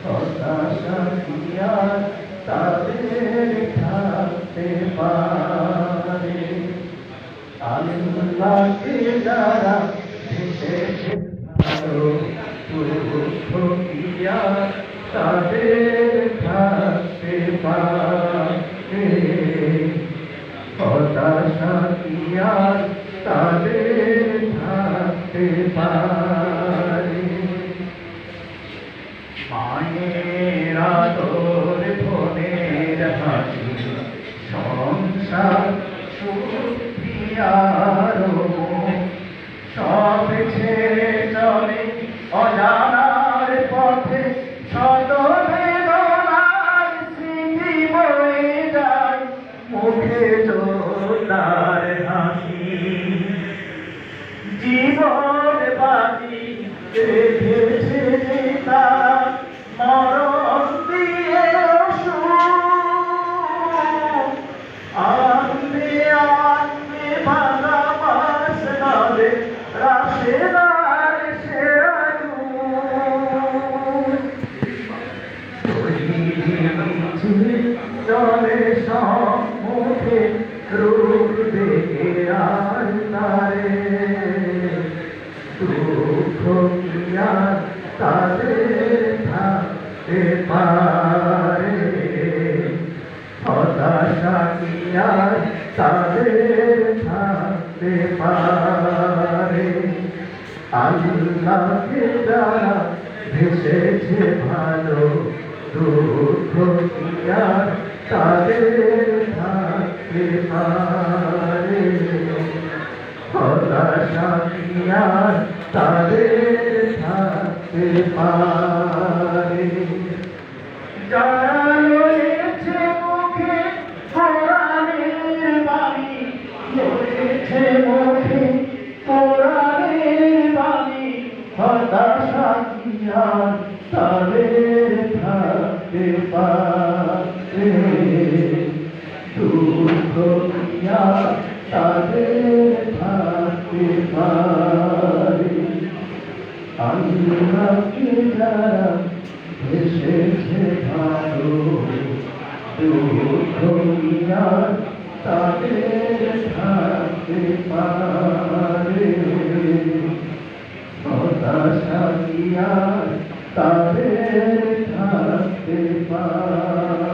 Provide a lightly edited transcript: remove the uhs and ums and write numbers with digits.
হতাশা কি আর তাদের থাকতে পারে? আল্লাহকে যারা ভেসেছে ভালো, দুঃখ কি আর তাদের থাকতে পারে? হতাশা কি আর তাদের থাকতে পারে? মায়ের আদর, বোনের হাসি, সংসার সুখী আরো সব ছেড়ে চলে অজানার পথে, শত বেদনার স্মৃতি বয়ে যায়, মুখে জোড়ার হাসি। জীবন বাজি রেখেছে যে তারা মরণ দিয়ে আনবে আনবে বাংলা মাস নলে রাশেদার সেরাজু। চলে সম্মুখে রূপ দেখে আর তারে, দুঃখ কি আর তাদের থাকতে পারে? হতাশা কি আর তাদের থাকতে পারে? আল্লাহকে যারা ভেসেছে ভালো, দুঃখ কি আর তাদের থাকতে পারে? হতাশা কি আর তাদের থাকতে পারে? যারা রয়েছে মুখে কোরআনের বাণী, রয়েছে মুখে কোরআনের বাণী, হতাশা কি আর তাদের থাকতে পারে? দুঃখ কি আর তাদের থাকতে পারে? আল্লাহকে যারা ভেসেছে ভালো, দুঃখ কি আর তাদের থাকতে পারে? হতাশা কি আর তাদের থাকতে পারে?